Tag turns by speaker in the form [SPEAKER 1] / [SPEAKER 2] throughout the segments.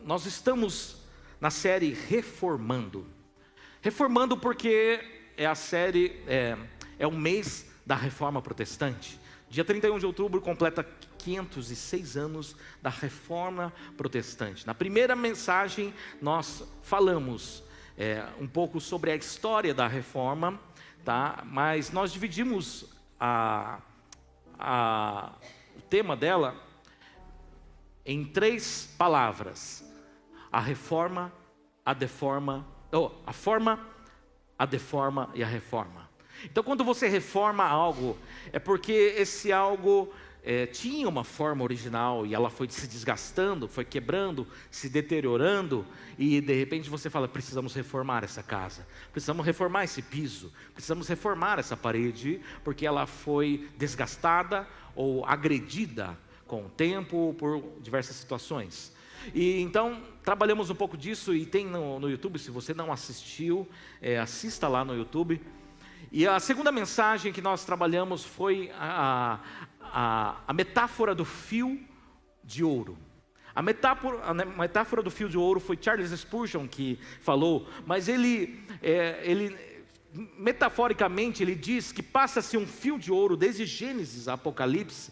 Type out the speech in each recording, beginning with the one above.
[SPEAKER 1] nós estamos na série Reformando. Reformando porque é a série, é o mês da Reforma Protestante. Dia 31 de outubro completa 506 anos da Reforma Protestante. Na primeira mensagem nós falamos um pouco sobre a história da Reforma, tá? Mas nós dividimos o tema dela em 3 palavras: a reforma, a deforma, a forma, a deforma e a reforma. Então, quando você reforma algo, é porque esse algo tinha uma forma original e ela foi se desgastando, foi quebrando, se deteriorando, e de repente você fala: precisamos reformar essa casa, precisamos reformar esse piso, precisamos reformar essa parede, porque ela foi desgastada ou agredida com o tempo, por diversas situações. E então trabalhamos um pouco disso, e tem no YouTube. Se você não assistiu, assista lá no YouTube. E a segunda mensagem que nós trabalhamos foi a metáfora do fio de ouro. A metáfora do fio de ouro foi Charles Spurgeon que falou, mas ele metaforicamente ele diz que passa-se um fio de ouro desde Gênesis a Apocalipse.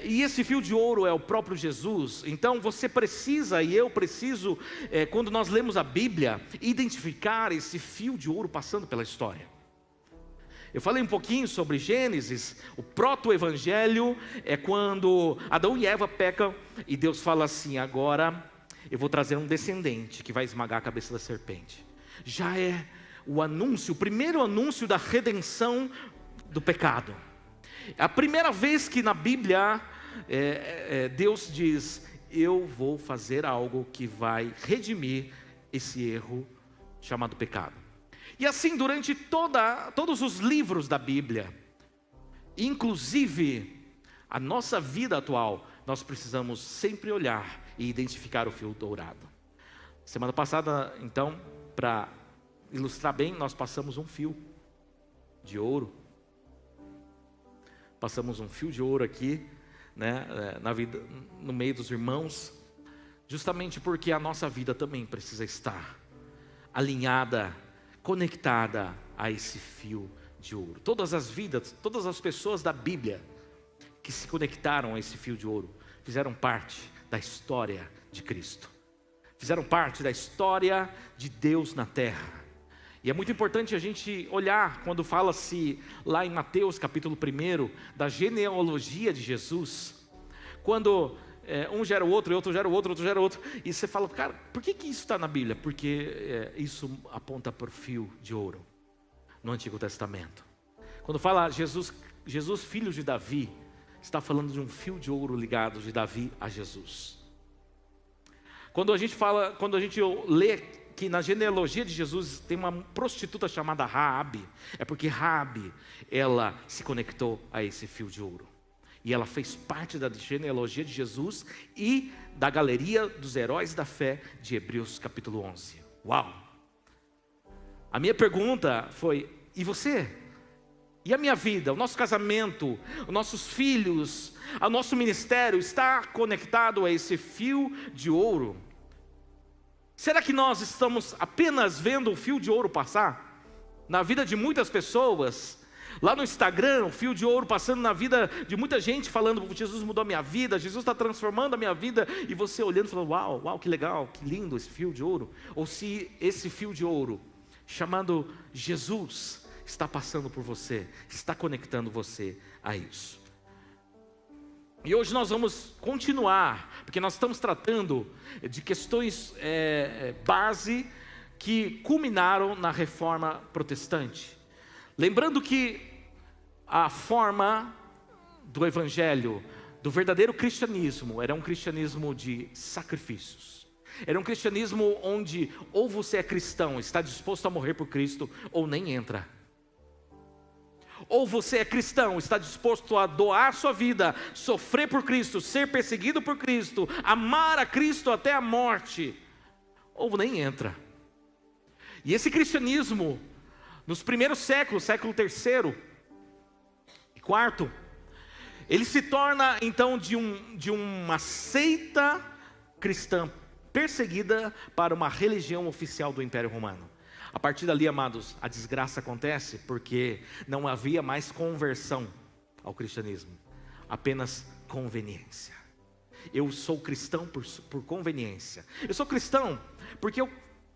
[SPEAKER 1] E esse fio de ouro é o próprio Jesus. Então você precisa, e eu preciso, quando nós lemos a Bíblia, identificar esse fio de ouro passando pela história. Eu falei um pouquinho sobre Gênesis. O proto-evangelho é quando Adão e Eva pecam e Deus fala assim: agora eu vou trazer um descendente que vai esmagar a cabeça da serpente. Já é o anúncio, o primeiro anúncio da redenção do pecado. A primeira vez que na Bíblia Deus diz: eu vou fazer algo que vai redimir esse erro chamado pecado. E assim durante todos os livros da Bíblia, inclusive a nossa vida atual, nós precisamos sempre olhar e identificar o fio dourado. Semana passada, então, para ilustrar bem, nós passamos um fio de ouro. Passamos um fio de ouro aqui, né, na vida, no meio dos irmãos, justamente porque a nossa vida também precisa estar alinhada, conectada a esse fio de ouro. Todas as vidas, todas as pessoas da Bíblia que se conectaram a esse fio de ouro fizeram parte da história de Cristo, fizeram parte da história de Deus na terra. E é muito importante a gente olhar quando fala-se lá em Mateus capítulo 1 da genealogia de Jesus, quando um gera o outro, outro gera o outro, outro gera o outro, e você fala: cara, por que isso está na Bíblia? Porque isso aponta para o fio de ouro no Antigo Testamento. Quando fala Jesus filho de Davi, está falando de um fio de ouro ligado de Davi a Jesus. Quando a gente lê que na genealogia de Jesus tem uma prostituta chamada Raabe, é porque Raabe, ela se conectou a esse fio de ouro. E ela fez parte da genealogia de Jesus e da galeria dos heróis da fé de Hebreus capítulo 11. Uau! A minha pergunta foi: e você? E a minha vida, o nosso casamento, os nossos filhos, o nosso ministério está conectado a esse fio de ouro? Será que nós estamos apenas vendo o fio de ouro passar na vida de muitas pessoas? Lá no Instagram, o fio de ouro passando na vida de muita gente, falando: Jesus mudou a minha vida, Jesus está transformando a minha vida. E você olhando e falando: uau, uau, que legal, que lindo esse fio de ouro. Ou se esse fio de ouro, chamado Jesus, está passando por você, está conectando você a isso. E hoje nós vamos continuar, porque nós estamos tratando de questões base que culminaram na Reforma Protestante. Lembrando que a forma do Evangelho, do verdadeiro cristianismo, era um cristianismo de sacrifícios. Era um cristianismo onde ou você é cristão, está disposto a morrer por Cristo, ou nem entra. Ou você é cristão, está disposto a doar sua vida, sofrer por Cristo, ser perseguido por Cristo, amar a Cristo até a morte, ou nem entra. E esse cristianismo, nos primeiros séculos, século III e IV, ele se torna então de uma seita cristã perseguida para uma religião oficial do Império Romano. A partir dali, amados, a desgraça acontece porque não havia mais conversão ao cristianismo, apenas conveniência. Eu sou cristão por conveniência. Eu sou cristão porque eu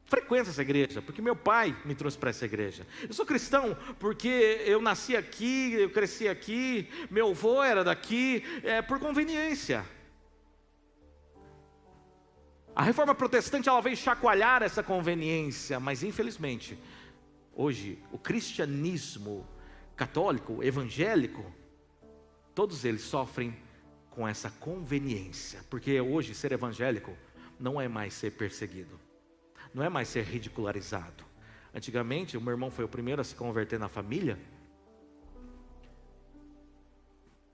[SPEAKER 1] frequento essa igreja, porque meu pai me trouxe para essa igreja. Eu sou cristão porque eu nasci aqui, eu cresci aqui, meu avô era daqui, por conveniência. A reforma protestante, ela veio chacoalhar essa conveniência, mas infelizmente, hoje, o cristianismo católico, evangélico, todos eles sofrem com essa conveniência, porque hoje ser evangélico não é mais ser perseguido, não é mais ser ridicularizado. Antigamente, o meu irmão foi o primeiro a se converter na família,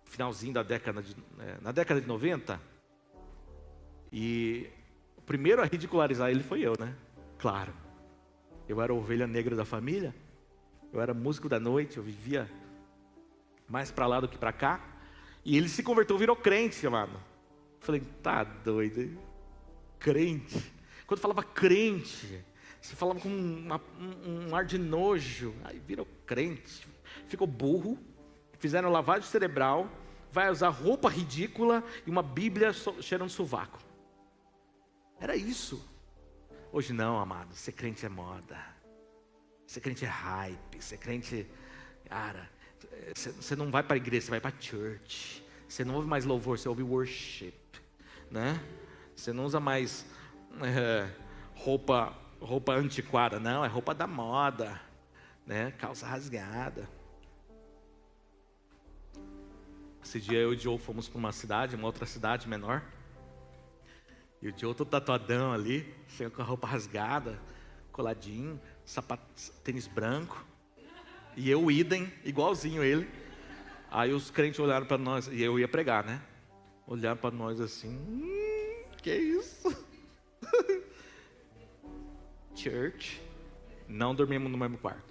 [SPEAKER 1] finalzinho da na década de 90, e o primeiro a ridicularizar ele foi eu, né? Claro, eu era a ovelha negra da família, eu era músico da noite, eu vivia mais para lá do que para cá, e ele se converteu, virou crente, amado. Falei, tá doido, hein? Crente. Quando falava crente, você falava com um ar de nojo, aí virou crente, ficou burro, fizeram lavagem cerebral, vai usar roupa ridícula e uma Bíblia cheirando sovaco. Era isso. Hoje não, amado, ser crente é moda, ser crente é hype, ser crente, cara, você não vai para a igreja, você vai para a church, você não ouve mais louvor, você ouve worship, né? Você não usa mais roupa antiquada, não, é roupa da moda, né? Calça rasgada. Esse dia eu e o Joe fomos para uma outra cidade menor, e o Joe todo tatuadão ali, chegou com a roupa rasgada, coladinho, sapato, tênis branco, e eu idem, igualzinho ele. Aí os crentes olharam para nós, e eu ia pregar, né? Olharam para nós assim, que isso? Church, não dormimos no mesmo quarto.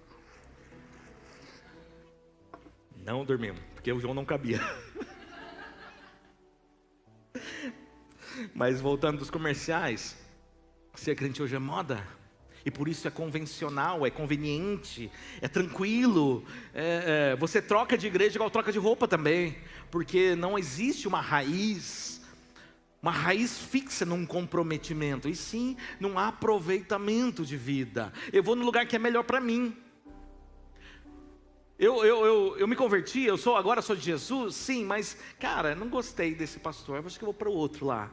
[SPEAKER 1] Não dormimos, porque o João não cabia. Mas voltando dos comerciais, ser crente hoje é moda, e por isso é convencional, é conveniente, é tranquilo. Você troca de igreja igual troca de roupa também, porque não existe uma raiz fixa num comprometimento, e sim num aproveitamento de vida. Eu vou no lugar que é melhor para mim. Eu me converti, agora sou de Jesus, sim, mas, cara, não gostei desse pastor, acho que eu vou para o outro lá.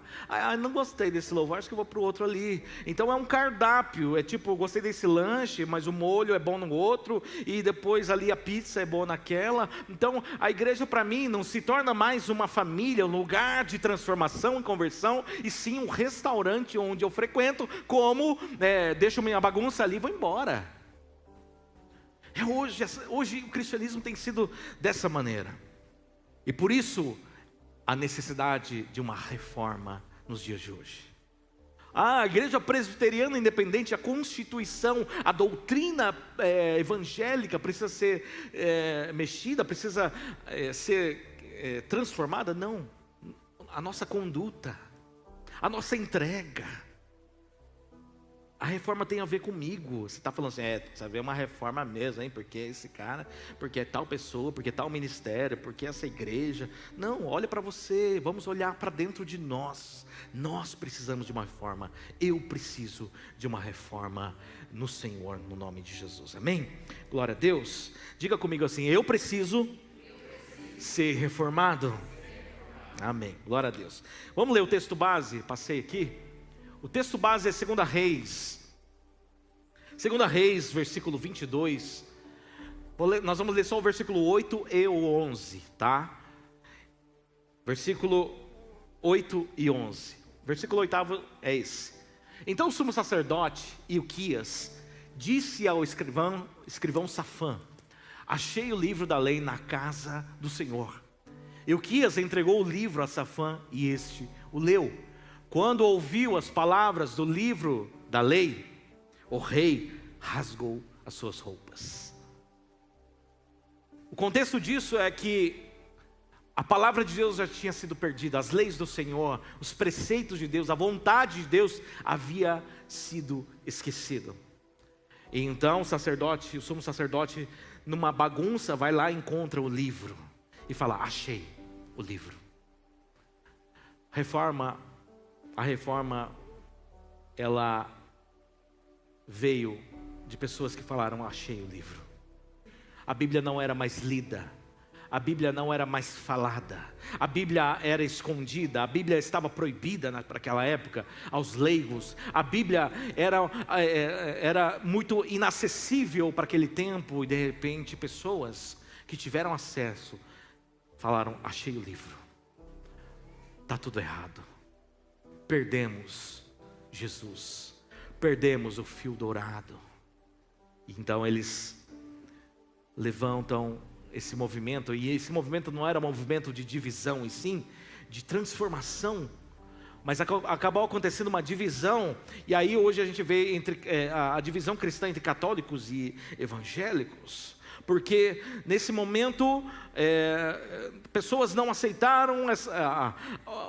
[SPEAKER 1] Não gostei desse louvor, acho que eu vou para o outro ali. Então é um cardápio, é tipo, eu gostei desse lanche, mas o molho é bom no outro, e depois ali a pizza é boa naquela. Então a igreja para mim não se torna mais uma família, um lugar de transformação e conversão, e sim um restaurante onde eu frequento, deixo minha bagunça ali e vou embora. Hoje o cristianismo tem sido dessa maneira. E por isso, a necessidade de uma reforma nos dias de hoje. A igreja presbiteriana independente, a constituição, a doutrina evangélica precisa ser mexida, precisa ser transformada? Não. A nossa conduta, a nossa entrega. A reforma tem a ver comigo. Você está falando assim, precisa ver uma reforma mesmo, hein? Porque esse cara, porque é tal pessoa, porque é tal ministério, porque essa igreja. Não, olha para você, vamos olhar para dentro de nós. Nós precisamos de uma reforma. Eu preciso de uma reforma no Senhor, no nome de Jesus. Amém? Glória a Deus. Diga comigo assim, eu preciso ser reformado. Amém, glória a Deus. Vamos ler o texto base, passei aqui. O texto base é 2 Reis. 2 Reis, versículo 22. Nós vamos ler só o versículo 8 e o 11, tá? Versículo 8 e 11. Versículo 8 é esse. Então o sumo sacerdote Ilquias disse ao escrivão Safã: achei o livro da lei na casa do Senhor. Ilquias entregou o livro a Safã e este o leu. Quando ouviu as palavras do livro da lei, o rei rasgou as suas roupas. O contexto disso é que A palavra de Deus já tinha sido perdida, as leis do Senhor, os preceitos de Deus, a vontade de Deus havia sido esquecido. E então o sumo sacerdote, numa bagunça, vai lá e encontra o livro e fala: achei o livro. A reforma, ela veio de pessoas que falaram: achei o livro. A Bíblia não era mais lida, a Bíblia não era mais falada, a Bíblia era escondida, a Bíblia estava proibida para aquela época aos leigos, a Bíblia era muito inacessível para aquele tempo, e de repente pessoas que tiveram acesso falaram: achei o livro, está tudo errado, perdemos Jesus, perdemos o fio dourado. Então eles levantam esse movimento, e esse movimento não era um movimento de divisão, e sim de transformação, mas acabou acontecendo uma divisão, e aí hoje a gente vê a divisão cristã entre católicos e evangélicos, porque nesse momento pessoas não aceitaram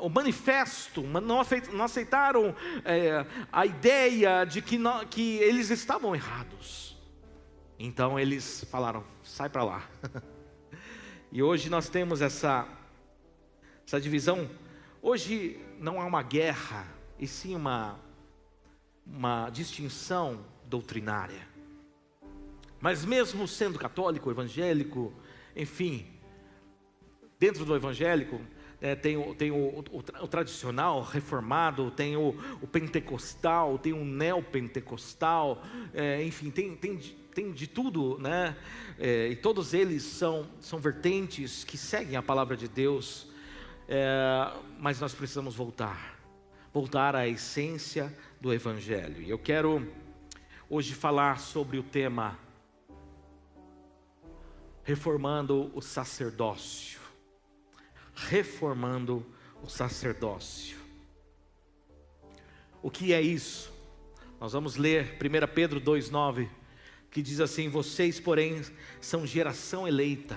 [SPEAKER 1] o manifesto, não aceitaram a ideia de que eles estavam errados. Então eles falaram: sai para lá. E hoje nós temos essa divisão. Hoje não há uma guerra, e sim uma distinção doutrinária. Mas mesmo sendo católico, evangélico, enfim, dentro do evangélico, tem o tradicional reformado, tem o pentecostal, tem o neopentecostal, enfim, tem de tudo, né? E todos eles são vertentes que seguem a palavra de Deus, mas nós precisamos voltar à essência do Evangelho. E eu quero hoje falar sobre o tema reformando o sacerdócio. Reformando o sacerdócio. O que é isso? Nós vamos ler 1 Pedro 2,9, que diz assim: vocês, porém, são geração eleita,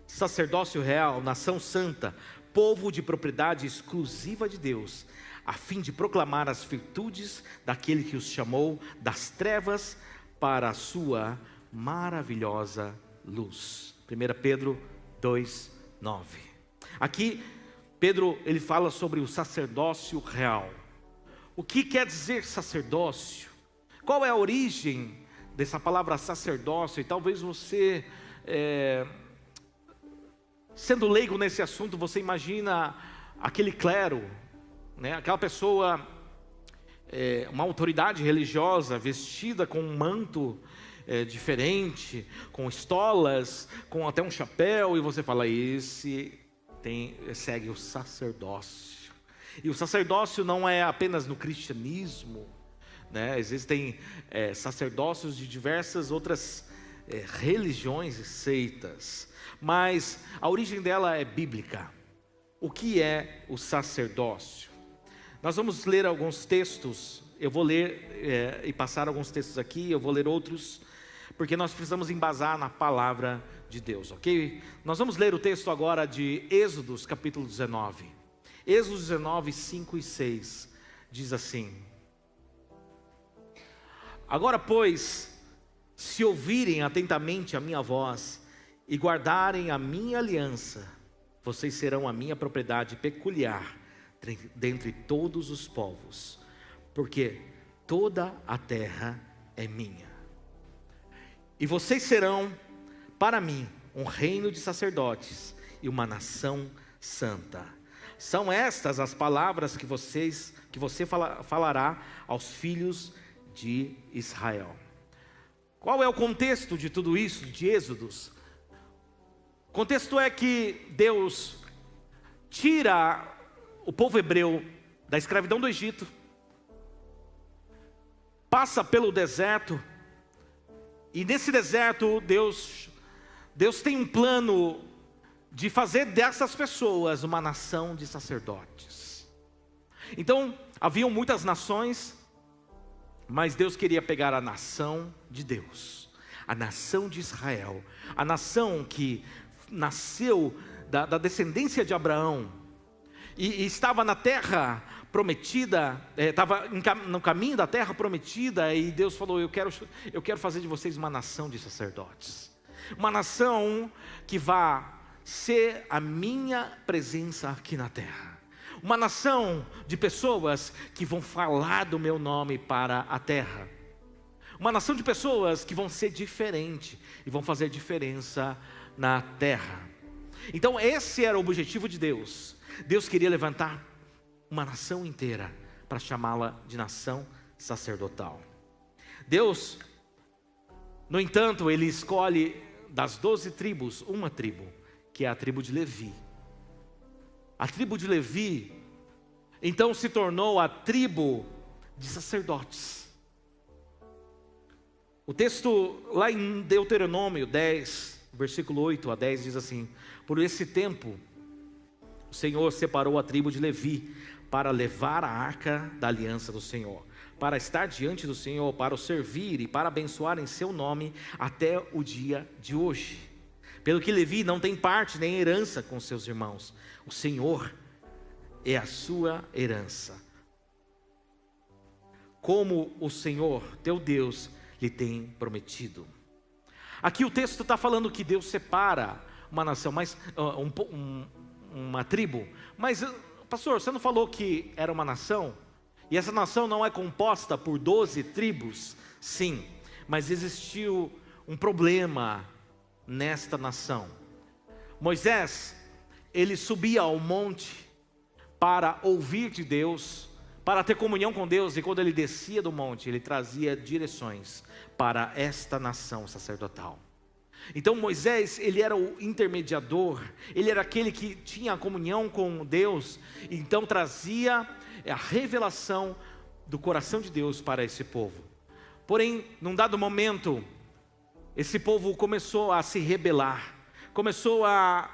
[SPEAKER 1] sacerdócio real, nação santa, povo de propriedade exclusiva de Deus, a fim de proclamar as virtudes daquele que os chamou das trevas para a sua maravilhosa luz. 1 Pedro 2,9. Aqui Pedro ele fala sobre o sacerdócio real. O que quer dizer sacerdócio? Qual é a origem dessa palavra sacerdócio? E talvez você, sendo leigo nesse assunto, você imagina aquele clero, né? Aquela pessoa, uma autoridade religiosa vestida com um manto diferente, com estolas, com até um chapéu, e você fala: esse segue o sacerdócio. E o sacerdócio não é apenas no cristianismo, né? Existem sacerdócios de diversas outras religiões e seitas, mas a origem dela é bíblica. O que é o sacerdócio? Nós vamos ler alguns textos. Eu vou ler e passar alguns textos aqui, eu vou ler outros, porque nós precisamos embasar na palavra de Deus, ok? Nós vamos ler o texto agora de Êxodos capítulo 19. Êxodo 19, 5 e 6, diz assim: agora, pois, se ouvirem atentamente a minha voz e guardarem a minha aliança, vocês serão a minha propriedade peculiar dentre todos os povos, porque toda a terra é minha. E vocês serão para mim um reino de sacerdotes e uma nação santa. São estas as palavras que você falará aos filhos de Israel. Qual é o contexto de tudo isso, de Êxodos? O contexto é que Deus tira o povo hebreu da escravidão do Egito, passa pelo deserto, e nesse deserto Deus tem um plano de fazer dessas pessoas uma nação de sacerdotes. Então, haviam muitas nações, mas Deus queria pegar a nação de Deus, a nação de Israel, a nação que nasceu da descendência de Abraão, e estava na terra prometida, estava no caminho da terra prometida, e Deus falou: eu quero fazer de vocês uma nação de sacerdotes, uma nação que vá ser a minha presença aqui na terra, uma nação de pessoas que vão falar do meu nome para a terra, uma nação de pessoas que vão ser diferente e vão fazer diferença na terra. Então esse era o objetivo de Deus. Deus queria levantar uma nação inteira para chamá-la de nação sacerdotal. Deus, no entanto, Ele escolhe das 12 tribos, uma tribo, que é a tribo de Levi. A tribo de Levi, então, se tornou a tribo de sacerdotes. O texto lá em Deuteronômio 10, versículo 8 a 10 diz assim: por esse tempo, o Senhor separou a tribo de Levi para levar a arca da aliança do Senhor, para estar diante do Senhor, para o servir e para abençoar em seu nome até o dia de hoje. Pelo que Levi não tem parte nem herança com seus irmãos. O Senhor é a sua herança, como o Senhor, teu Deus, lhe tem prometido. Aqui o texto está falando que Deus separa uma nação, mas uma tribo. Mas, pastor, você não falou que era uma nação? E essa nação não é composta por 12 tribos? Sim, mas existiu um problema nesta nação. Moisés, ele subia ao monte para ouvir de Deus, para ter comunhão com Deus, e quando ele descia do monte, ele trazia direções para esta nação sacerdotal. Então Moisés, ele era o intermediador, ele era aquele que tinha a comunhão com Deus, então trazia a revelação do coração de Deus para esse povo. Porém, num dado momento, esse povo começou a se rebelar, começou a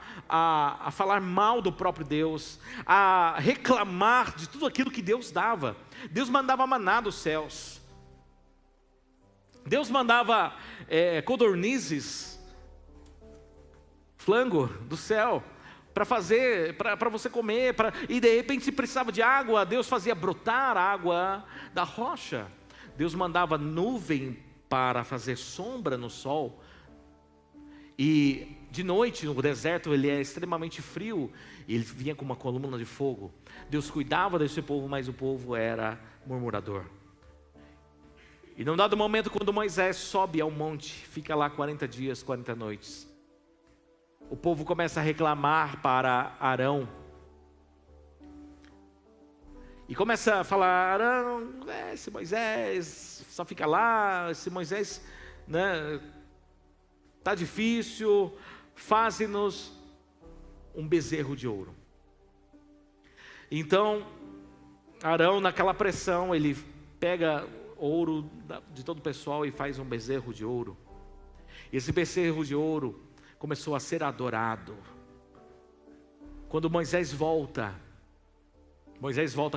[SPEAKER 1] falar mal do próprio Deus, a reclamar de tudo aquilo que Deus dava. Deus mandava maná dos céus, Deus mandava codornizes, flango do céu, para você comer, e de repente se precisava de água, Deus fazia brotar água da rocha. Deus mandava nuvem para fazer sombra no sol, e de noite no deserto ele é extremamente frio, e ele vinha com uma coluna de fogo. Deus cuidava desse povo, mas o povo era murmurador. E num dado momento, quando Moisés sobe ao monte, fica lá 40 dias, 40 noites, o povo começa a reclamar para Arão, e começa a falar: Arão, esse Moisés só fica lá, esse Moisés, né, tá difícil, faze-nos um bezerro de ouro. Então Arão, naquela pressão, ele pega ouro de todo o pessoal e faz um bezerro de ouro. E esse bezerro de ouro começou a ser adorado. Quando Moisés volta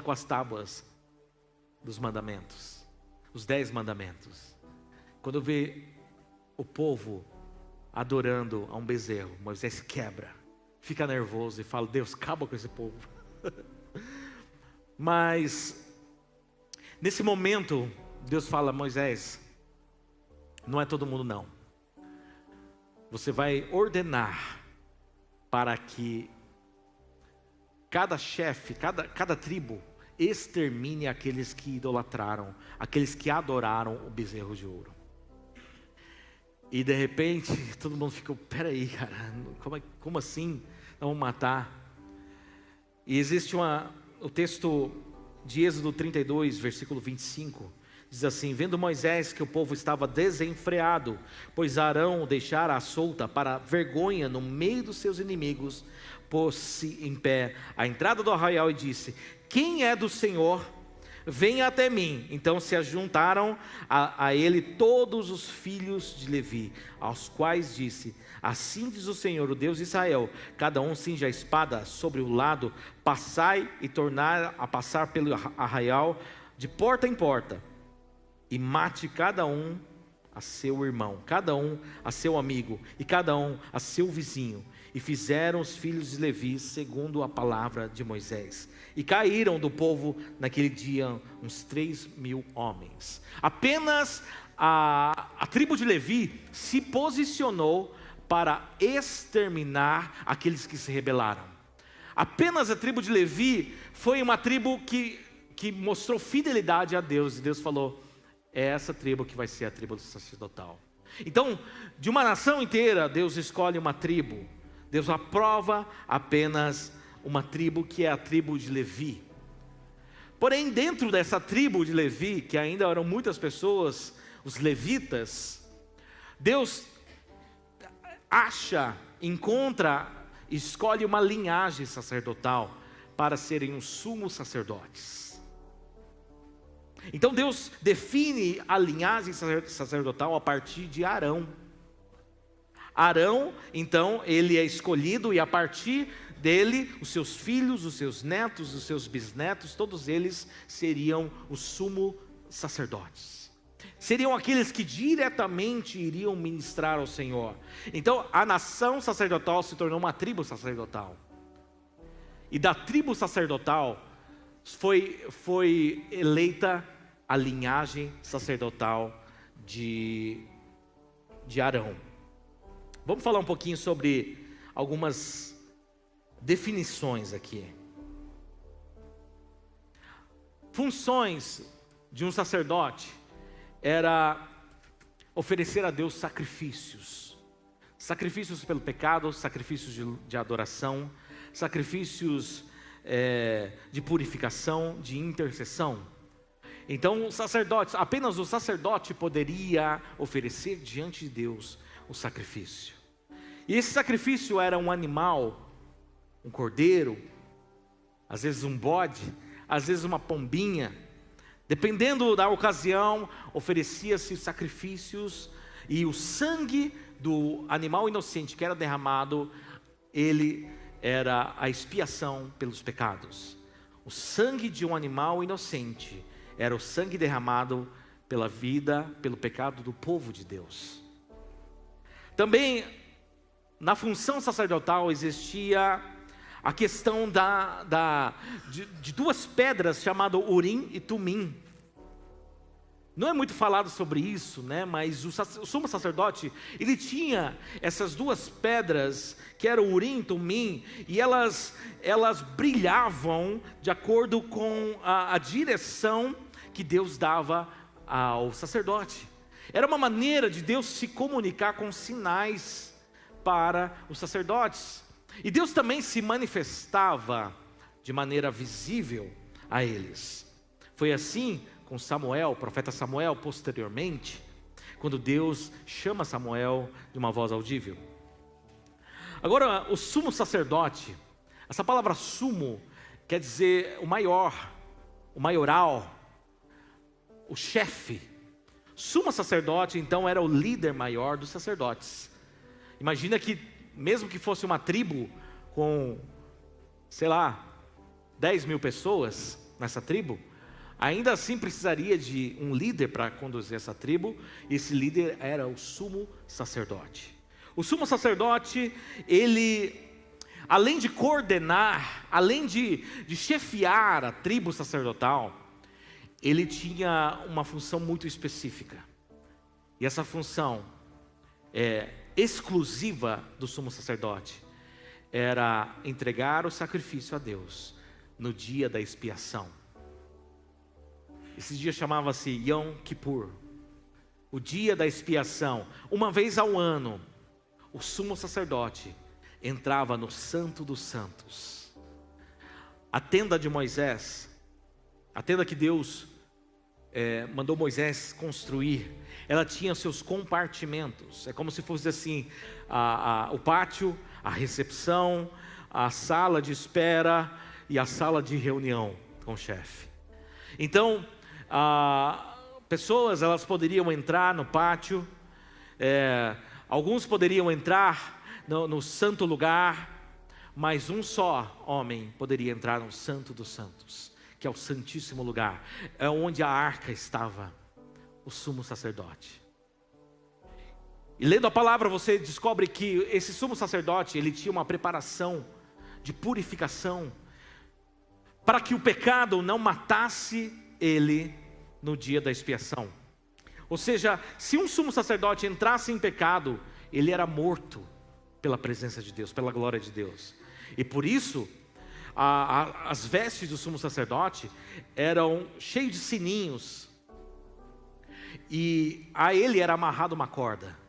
[SPEAKER 1] com as tábuas dos mandamentos, os 10 mandamentos. Quando vê o povo adorando a um bezerro, Moisés quebra, fica nervoso e fala: Deus, acaba com esse povo. Mas nesse momento Deus fala: Moisés, não é todo mundo não. Você vai ordenar para que cada chefe, cada tribo extermine aqueles que idolatraram, aqueles que adoraram o bezerro de ouro. E de repente todo mundo ficou: peraí, cara, como assim? Não vamos matar? E existe o texto de Êxodo 32, versículo 25, diz assim: vendo Moisés que o povo estava desenfreado, pois Arão o deixara à solta para vergonha no meio dos seus inimigos, pôs-se em pé à entrada do arraial e disse: quem é do Senhor? Venha até mim. Então se ajuntaram a ele todos os filhos de Levi, aos quais disse: assim diz o Senhor, o Deus de Israel, cada um cinja a espada sobre o lado, passai e tornai a passar pelo arraial de porta em porta, e mate cada um a seu irmão, cada um a seu amigo, e cada um a seu vizinho, E fizeram os filhos de Levi segundo a palavra de Moisés. E caíram do povo naquele dia uns 3.000 homens. Apenas a tribo de Levi se posicionou para exterminar aqueles que se rebelaram. Apenas a tribo de Levi foi uma tribo que mostrou fidelidade a Deus. E Deus falou, é essa tribo que vai ser a tribo sacerdotal. Então, de uma nação inteira, Deus escolhe uma tribo. Deus aprova apenas uma tribo, que é a tribo de Levi. Porém, dentro dessa tribo de Levi, que ainda eram muitas pessoas, os levitas, Deus encontra, escolhe uma linhagem sacerdotal para serem os sumos sacerdotes. Então Deus define a linhagem sacerdotal a partir de Arão. Arão, então, ele é escolhido, e a partir dele, os seus filhos, os seus netos, os seus bisnetos, todos eles seriam os sumos sacerdotes. Seriam aqueles que diretamente iriam ministrar ao Senhor. Então, a nação sacerdotal se tornou uma tribo sacerdotal. E da tribo sacerdotal foi eleita a linhagem sacerdotal de Arão. Vamos falar um pouquinho sobre algumas definições aqui. Funções de um sacerdote era oferecer a Deus sacrifícios. Sacrifícios pelo pecado, sacrifícios de adoração, sacrifícios de purificação, de intercessão. Então, apenas o sacerdote poderia oferecer diante de Deus o sacrifício. E esse sacrifício era um animal, um cordeiro, às vezes um bode, às vezes uma pombinha. Dependendo da ocasião, oferecia-se sacrifícios, e o sangue do animal inocente que era derramado, ele era a expiação pelos pecados. O sangue de um animal inocente era o sangue derramado pela vida, pelo pecado do povo de Deus. Também na função sacerdotal existia a questão de duas pedras chamadas Urim e Tumim. Não é muito falado sobre isso, né? Mas o sumo sacerdote, ele tinha essas duas pedras, que eram o Urim e Tumim, e elas brilhavam de acordo com a direção que Deus dava ao sacerdote. Era uma maneira de Deus se comunicar com sinais para os sacerdotes. E Deus também se manifestava de maneira visível a eles. Foi assim com Samuel, o profeta Samuel, posteriormente, quando Deus chama Samuel de uma voz audível. Agora, o sumo sacerdote, essa palavra sumo quer dizer o maior, o maioral, o chefe. Sumo sacerdote, então, era o líder maior dos sacerdotes. Imagina que, mesmo que fosse uma tribo com, 10.000 pessoas nessa tribo, ainda assim precisaria de um líder para conduzir essa tribo. E esse líder era o sumo sacerdote. O sumo sacerdote, ele, além de coordenar, além de chefiar a tribo sacerdotal, ele tinha uma função muito específica. E essa função exclusiva do sumo sacerdote era entregar o sacrifício a Deus no dia da expiação. Esse dia chamava-se Yom Kippur, o dia da expiação. Uma vez ao ano, o sumo sacerdote entrava no Santo dos Santos. A tenda de Moisés, a tenda que Deus mandou Moisés construir, ela tinha seus compartimentos. É como se fosse assim, o pátio, a recepção, a sala de espera e a sala de reunião com o chefe. Então, pessoas, elas poderiam entrar no pátio, alguns poderiam entrar no santo lugar, mas um só homem poderia entrar no Santo dos Santos, que é o santíssimo lugar, é onde a arca estava, o sumo sacerdote. E lendo a palavra você descobre que esse sumo sacerdote, ele tinha uma preparação de purificação, para que o pecado não matasse ele no dia da expiação. Ou seja, se um sumo sacerdote entrasse em pecado, ele era morto pela presença de Deus, pela glória de Deus. E por isso, as vestes do sumo sacerdote eram cheias de sininhos, e a ele era amarrado uma corda,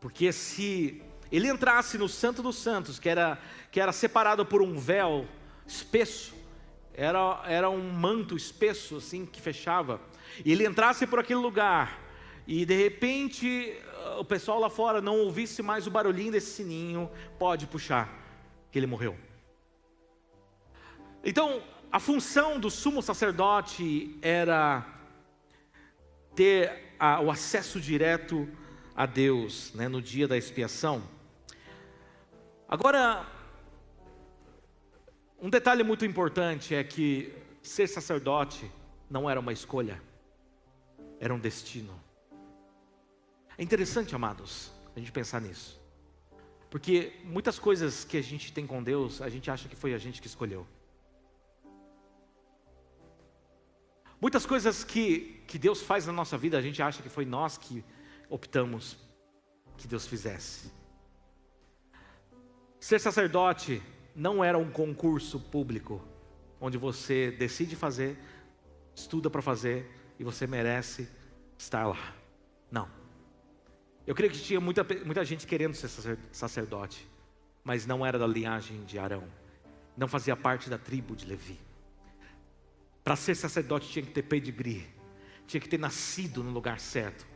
[SPEAKER 1] porque se ele entrasse no Santo dos Santos, que era separado por um véu espesso, era um manto espesso assim que fechava, e ele entrasse por aquele lugar, e de repente o pessoal lá fora não ouvisse mais o barulhinho desse sininho, pode puxar, que ele morreu. Então a função do sumo sacerdote era ter o acesso direto a Deus, né, no dia da expiação. Agora, um detalhe muito importante é que ser sacerdote não era uma escolha, era um destino. É interessante, amados, a gente pensar nisso, porque muitas coisas que a gente tem com Deus, a gente acha que foi a gente que escolheu. Muitas coisas que Deus faz na nossa vida, a gente acha que foi nós que optamos que Deus fizesse. Ser sacerdote não era um concurso público, onde você decide fazer, estuda para fazer, e você merece estar lá. Não. Eu creio que tinha muita gente querendo ser sacerdote, mas não era da linhagem de Arão, não fazia parte da tribo de Levi. Para ser sacerdote tinha que ter pedigree, tinha que ter nascido no lugar certo.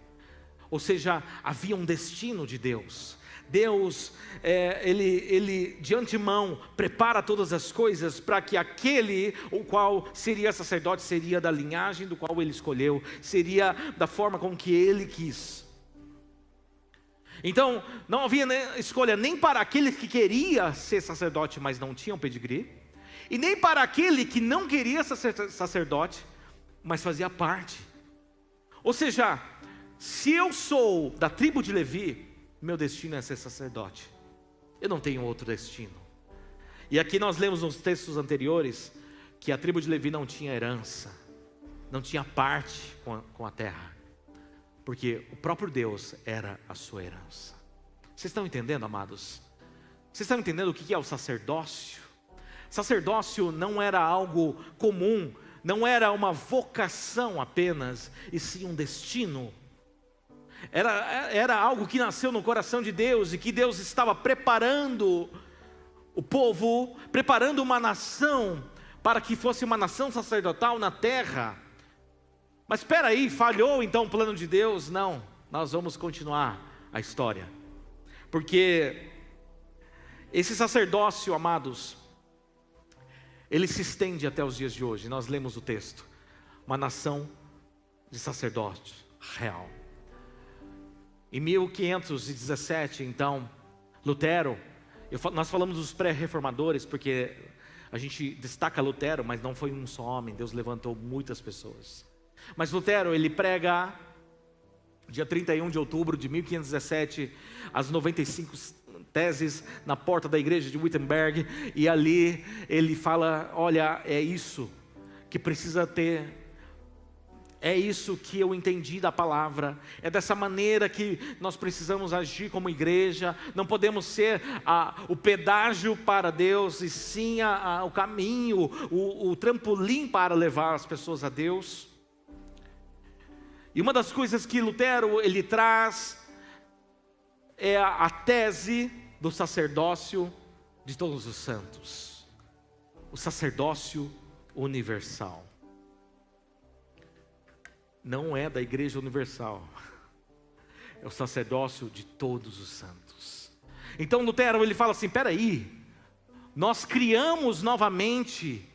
[SPEAKER 1] Ou seja, havia um destino de Deus. Deus, ele de antemão prepara todas as coisas para que aquele, o qual seria sacerdote, seria da linhagem do qual ele escolheu, seria da forma com que ele quis. Então, não havia escolha nem para aquele que queria ser sacerdote, mas não tinha um pedigree, e nem para aquele que não queria ser sacerdote, mas fazia parte. Ou seja, se eu sou da tribo de Levi, meu destino é ser sacerdote. Eu não tenho outro destino. E aqui nós lemos nos textos anteriores que a tribo de Levi não tinha herança, não tinha parte com a terra, porque o próprio Deus era a sua herança. Vocês estão entendendo, amados? Vocês estão entendendo o que é o sacerdócio? Sacerdócio não era algo comum, não era uma vocação apenas, e sim um destino. Era algo que nasceu no coração de Deus, e que Deus estava preparando o povo, preparando uma nação, para que fosse uma nação sacerdotal na terra. Mas espera aí, falhou então o plano de Deus? Não, nós vamos continuar a história, porque esse sacerdócio, amados, ele se estende até os dias de hoje. Nós lemos o texto, uma nação de sacerdotes real. Em 1517, então, Lutero, nós falamos dos pré-reformadores, porque a gente destaca Lutero, mas não foi um só homem, Deus levantou muitas pessoas. Mas Lutero, ele prega, dia 31 de outubro de 1517, as 95 teses na porta da igreja de Wittenberg, e ali ele fala, olha, é isso que precisa ter, é isso que eu entendi da palavra, é dessa maneira que nós precisamos agir como igreja, não podemos ser o pedágio para Deus, e sim o caminho, o trampolim para levar as pessoas a Deus. E uma das coisas que Lutero ele traz é a tese do sacerdócio de todos os santos, o sacerdócio universal. Não é da igreja universal, é o sacerdócio de todos os santos. Então Lutero ele fala assim, peraí, nós criamos novamente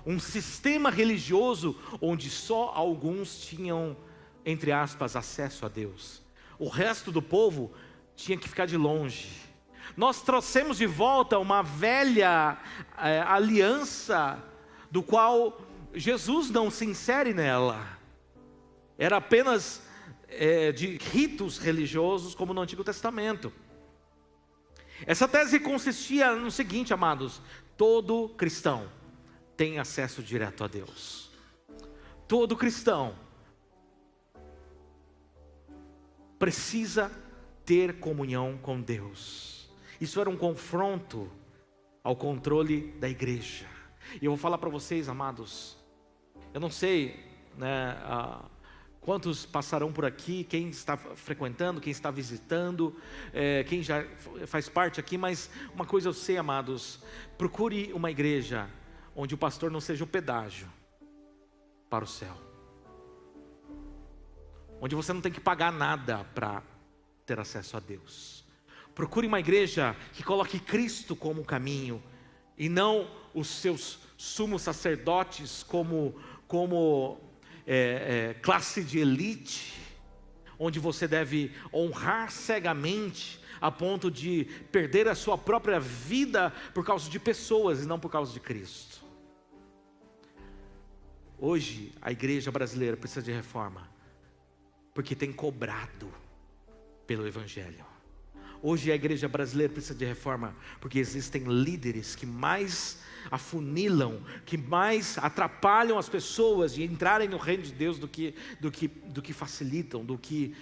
[SPEAKER 1] um sistema religioso onde só alguns tinham, entre aspas, acesso a Deus. O resto do povo tinha que ficar de longe. Nós trouxemos de volta uma velha aliança, do qual Jesus não se insere nela. Era apenas de ritos religiosos como no Antigo Testamento. Essa tese consistia no seguinte, amados: todo cristão tem acesso direto a Deus. Todo cristão precisa ter comunhão com Deus. Isso era um confronto ao controle da igreja. E eu vou falar para vocês, amados, eu não sei, né, quantos passarão por aqui, quem está frequentando, quem está visitando, quem já faz parte aqui, mas uma coisa eu sei, amados: procure uma igreja onde o pastor não seja o pedágio para o céu, onde você não tem que pagar nada para ter acesso a Deus. Procure uma igreja que coloque Cristo como caminho, e não os seus sumos sacerdotes como classe de elite, onde você deve honrar cegamente a ponto de perder a sua própria vida por causa de pessoas e não por causa de Cristo. Hoje a igreja brasileira precisa de reforma, porque tem cobrado pelo Evangelho. Hoje a igreja brasileira precisa de reforma, porque existem líderes que mais afunilam, que mais atrapalham as pessoas de entrarem no reino de Deus do que facilitam, do que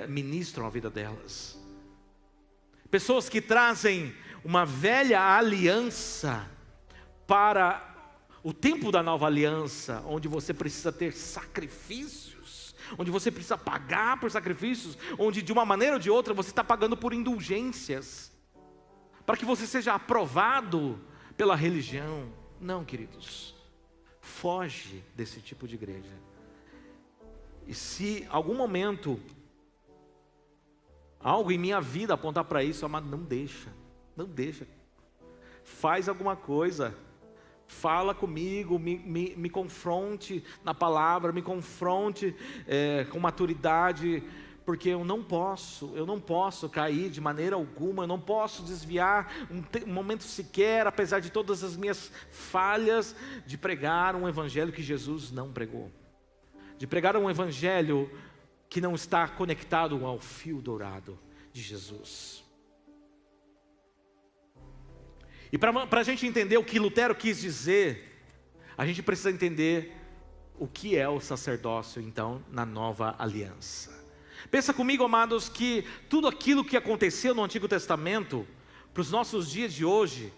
[SPEAKER 1] ministram a vida delas. Pessoas que trazem uma velha aliança para o tempo da nova aliança, onde você precisa ter sacrifícios, onde você precisa pagar por sacrifícios, onde de uma maneira ou de outra você está pagando por indulgências, para que você seja aprovado pela religião. Não, queridos, foge desse tipo de igreja. E se algum momento algo em minha vida apontar para isso, amado, não deixa, faz alguma coisa. Fala comigo, me confronte na palavra, me confronte com maturidade, porque eu não posso cair de maneira alguma, eu não posso desviar um momento sequer, apesar de todas as minhas falhas, de pregar um evangelho que Jesus não pregou, de pregar um evangelho que não está conectado ao fio dourado de Jesus. E para a gente entender o que Lutero quis dizer, a gente precisa entender o que é o sacerdócio, então, na nova aliança. Pensa comigo, amados, que tudo aquilo que aconteceu no Antigo Testamento, para os nossos dias de hoje,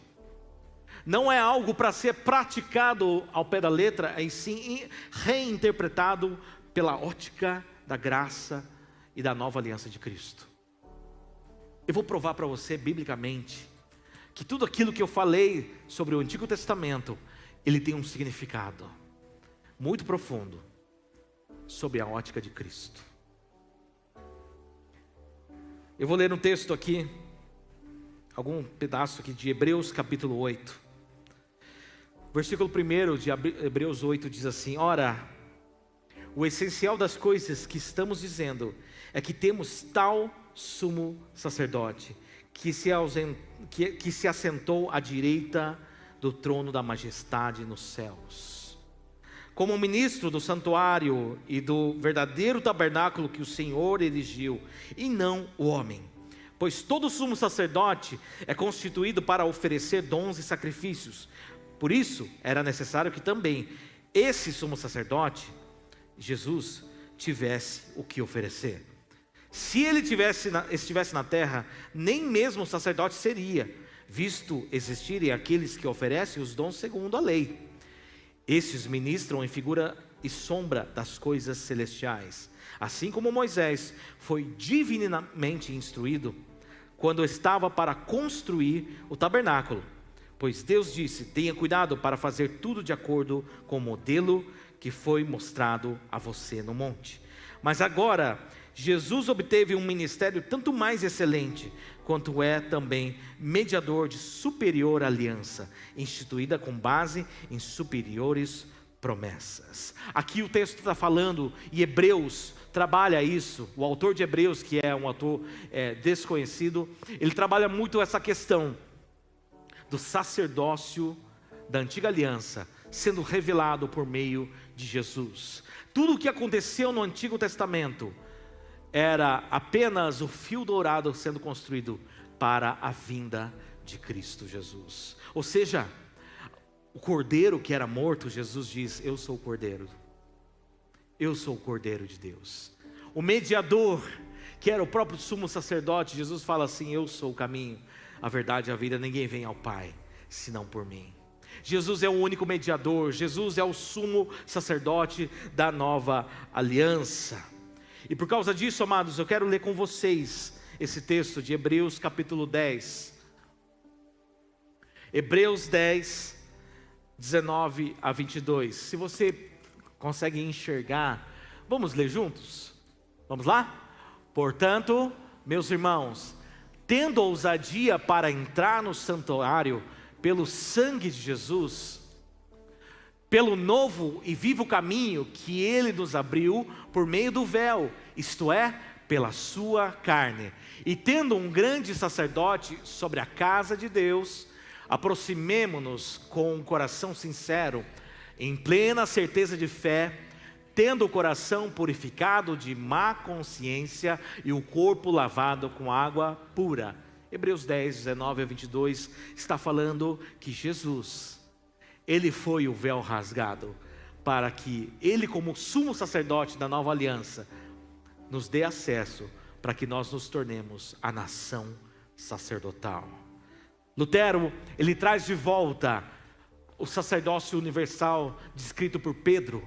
[SPEAKER 1] não é algo para ser praticado ao pé da letra, e sim reinterpretado pela ótica da graça e da nova aliança de Cristo. Eu vou provar para você, biblicamente, que tudo aquilo que eu falei sobre o Antigo Testamento, ele tem um significado muito profundo, sob a ótica de Cristo. Eu vou ler um texto aqui, algum pedaço aqui de Hebreus capítulo 8. Versículo 1 de Hebreus 8 diz assim: ora, o essencial das coisas que estamos dizendo é que temos tal sumo sacerdote, que se assentou à direita do trono da majestade nos céus, como ministro do santuário e do verdadeiro tabernáculo que o Senhor erigiu, e não o homem. Pois todo sumo sacerdote é constituído para oferecer dons e sacrifícios. Por isso, era necessário que também esse sumo sacerdote, Jesus, tivesse o que oferecer. Se ele estivesse na terra, nem mesmo sacerdote seria, visto existirem aqueles que oferecem os dons segundo a lei. Esses ministram em figura e sombra das coisas celestiais, assim como Moisés foi divinamente instruído quando estava para construir o tabernáculo. Pois Deus disse: tenha cuidado para fazer tudo de acordo com o modelo que foi mostrado a você no monte. Mas agora Jesus obteve um ministério tanto mais excelente, quanto é também mediador de superior aliança, instituída com base em superiores promessas. Aqui o texto está falando, e Hebreus trabalha isso. O autor de Hebreus, que é um autor desconhecido, ele trabalha muito essa questão do sacerdócio da antiga aliança sendo revelado por meio de Jesus. Tudo o que aconteceu no Antigo Testamento era apenas o fio dourado sendo construído para a vinda de Cristo Jesus. Ou seja, o cordeiro que era morto, Jesus diz: eu sou o cordeiro. Eu sou o cordeiro de Deus. O mediador, que era o próprio sumo sacerdote, Jesus fala assim: eu sou o caminho, a verdade e a vida, ninguém vem ao Pai, senão por mim. Jesus é o único mediador, Jesus é o sumo sacerdote da nova aliança. E por causa disso, amados, eu quero ler com vocês esse texto de Hebreus capítulo 10. Hebreus 10, 19 a 22. Se você consegue enxergar, vamos ler juntos? Vamos lá? Portanto, meus irmãos, tendo ousadia para entrar no santuário pelo sangue de Jesus, pelo novo e vivo caminho que Ele nos abriu por meio do véu, isto é, pela sua carne, e tendo um grande sacerdote sobre a casa de Deus, aproximemo-nos com um coração sincero, em plena certeza de fé, tendo o coração purificado de má consciência e o corpo lavado com água pura. Hebreus 10, 19 a 22 está falando que Jesus, Ele foi o véu rasgado, para que Ele, como sumo sacerdote da nova aliança, nos dê acesso para que nós nos tornemos a nação sacerdotal. Lutero, ele traz de volta o sacerdócio universal descrito por Pedro,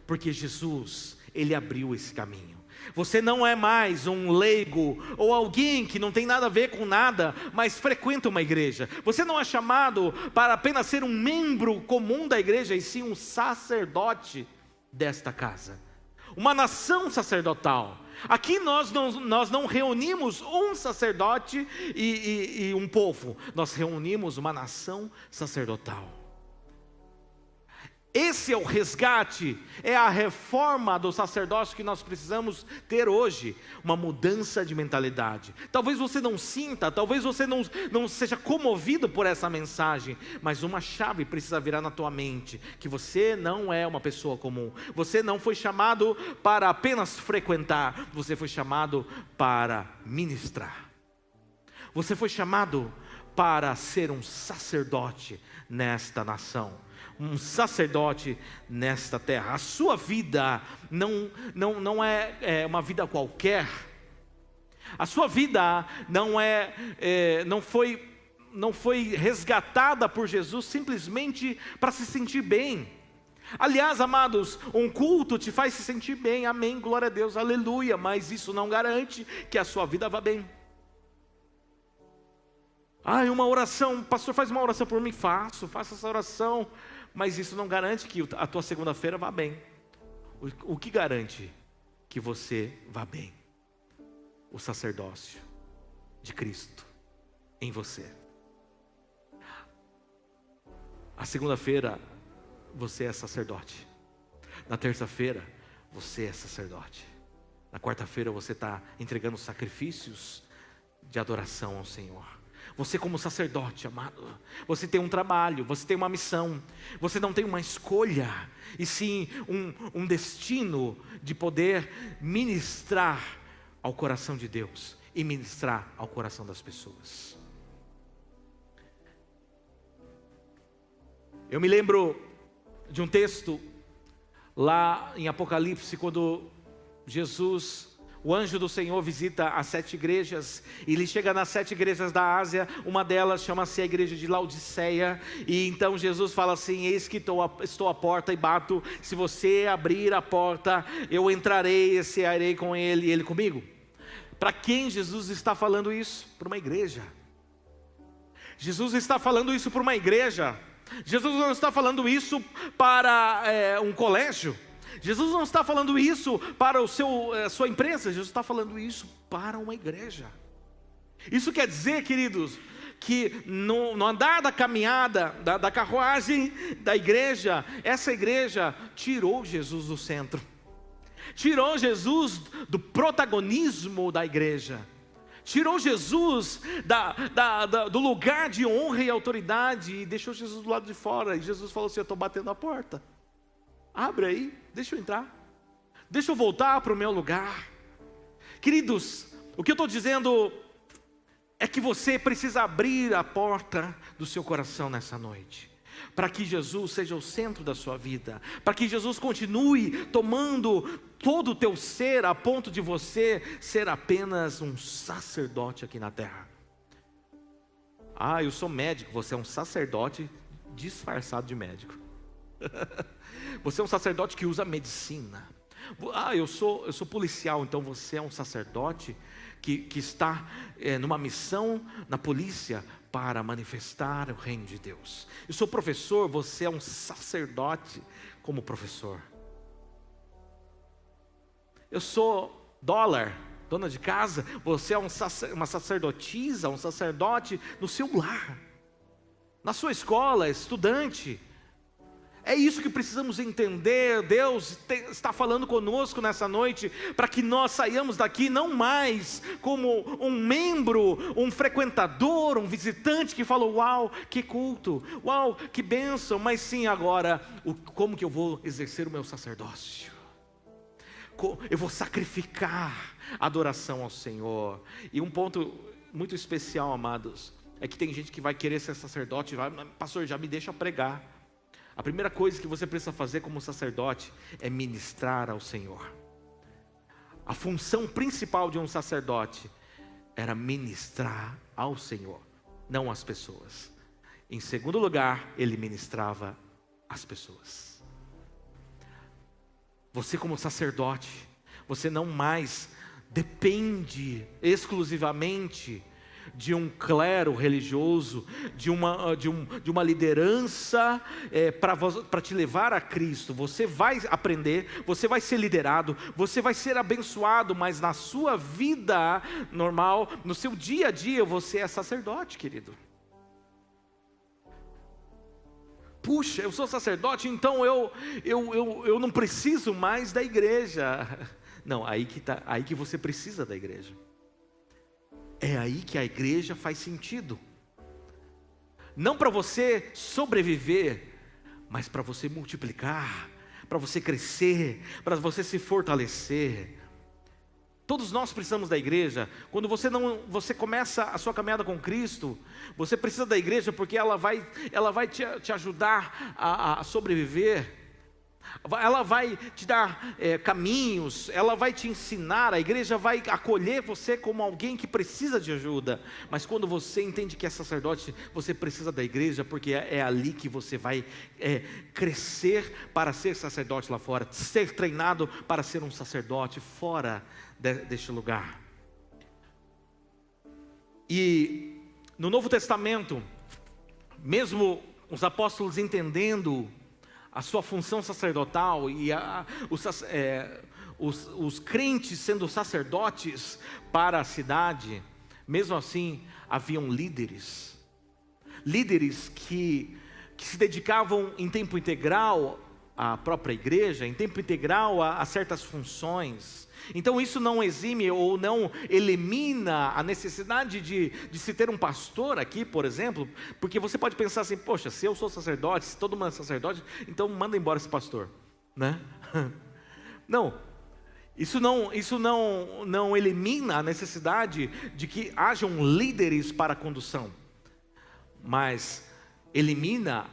[SPEAKER 1] porque Jesus, Ele abriu esse caminho. Você não é mais um leigo ou alguém que não tem nada a ver com nada, mas frequenta uma igreja. Você não é chamado para apenas ser um membro comum da igreja, e sim um sacerdote desta casa, uma nação sacerdotal. Aqui nós não reunimos um sacerdote e um povo, nós reunimos uma nação sacerdotal. Esse é o resgate, é a reforma do sacerdócio que nós precisamos ter hoje, uma mudança de mentalidade. Talvez você não sinta, talvez você não seja comovido por essa mensagem, mas uma chave precisa virar na tua mente, que você não é uma pessoa comum, você não foi chamado para apenas frequentar, você foi chamado para ministrar. Você foi chamado para ser um sacerdote nesta nação, um sacerdote nesta terra. A sua vida não é uma vida qualquer. A sua vida não foi resgatada por Jesus simplesmente para se sentir bem. Aliás, amados, um culto te faz se sentir bem, amém, glória a Deus, aleluia, mas isso não garante que a sua vida vá bem. Uma oração, pastor, faz uma oração por mim, faça essa oração, mas isso não garante que a tua segunda-feira vá bem. O que garante que você vá bem? O sacerdócio de Cristo em você. A segunda-feira você é sacerdote. Na terça-feira você é sacerdote. Na quarta-feira você está entregando sacrifícios de adoração ao Senhor. Você como sacerdote, amado, você tem um trabalho, você tem uma missão, você não tem uma escolha, e sim um destino de poder ministrar ao coração de Deus e ministrar ao coração das pessoas. Eu me lembro de um texto lá em Apocalipse, quando Jesus, o anjo do Senhor, visita as 7 igrejas, e ele chega nas 7 igrejas da Ásia. Uma delas chama-se a igreja de Laodiceia, e então Jesus fala assim: eis que estou à porta e bato, se você abrir a porta, eu entrarei e cearei com ele e ele comigo. Para quem Jesus está falando isso? Para uma igreja. Jesus está falando isso para uma igreja. Jesus não está falando isso para um colégio. Jesus não está falando isso para a sua empresa. Jesus está falando isso para uma igreja. Isso quer dizer, queridos, que no andar da caminhada, da carruagem da igreja, essa igreja tirou Jesus do centro, tirou Jesus do protagonismo da igreja, tirou Jesus do lugar de honra e autoridade, e deixou Jesus do lado de fora. E Jesus falou assim: eu estou batendo a porta, abre aí, deixa eu entrar, deixa eu voltar para o meu lugar. Queridos, o que eu estou dizendo é que você precisa abrir a porta do seu coração nessa noite, para que Jesus seja o centro da sua vida, para que Jesus continue tomando todo o teu ser, a ponto de você ser apenas um sacerdote aqui na terra. Ah, eu sou médico, você é um sacerdote disfarçado de médico. Você é um sacerdote que usa medicina. Ah, eu sou policial, então você é um sacerdote que está numa missão na polícia para manifestar o reino de Deus. Eu sou professor, você é um sacerdote como professor. Eu sou dona de casa, você é uma sacerdotisa, um sacerdote no seu lar, na sua escola, estudante. É isso que precisamos entender. Deus está falando conosco nessa noite, para que nós saiamos daqui não mais como um membro, um frequentador, um visitante que falou, uau, que culto, uau, que bênção, mas sim agora, como que eu vou exercer o meu sacerdócio? Eu vou sacrificar a adoração ao Senhor. E um ponto muito especial, amados, é que tem gente que vai querer ser sacerdote e vai, pastor, já me deixa pregar. A primeira coisa que você precisa fazer como sacerdote é ministrar ao Senhor. A função principal de um sacerdote era ministrar ao Senhor, não às pessoas. Em segundo lugar, ele ministrava às pessoas. Você como sacerdote, você não mais depende exclusivamente de um clero religioso, de uma liderança para te levar a Cristo. Você vai aprender, você vai ser liderado, você vai ser abençoado, mas na sua vida normal, no seu dia a dia, você é sacerdote, querido. Puxa, eu sou sacerdote, então eu não preciso mais da igreja. Não, aí que você precisa da igreja. É aí que a igreja faz sentido. Não para você sobreviver, mas para você multiplicar, para você crescer, para você se fortalecer. Todos nós precisamos da igreja. Quando você começa a sua caminhada com Cristo, você precisa da igreja porque ela vai te ajudar a sobreviver. Ela vai te dar caminhos, ela vai te ensinar, a igreja vai acolher você como alguém que precisa de ajuda. Mas quando você entende que é sacerdote, você precisa da igreja, porque é ali que você vai crescer para ser sacerdote lá fora, ser treinado para ser um sacerdote fora deste lugar. E no Novo Testamento, mesmo os apóstolos entendendo a sua função sacerdotal e os crentes sendo sacerdotes para a cidade, mesmo assim haviam líderes que se dedicavam em tempo integral à própria igreja, em tempo integral a certas funções. Então isso não exime ou não elimina a necessidade de se ter um pastor aqui, por exemplo, porque você pode pensar assim, poxa, se eu sou sacerdote, se todo mundo é sacerdote, então manda embora esse pastor, né? Não, isso não elimina a necessidade de que hajam líderes para a condução, mas elimina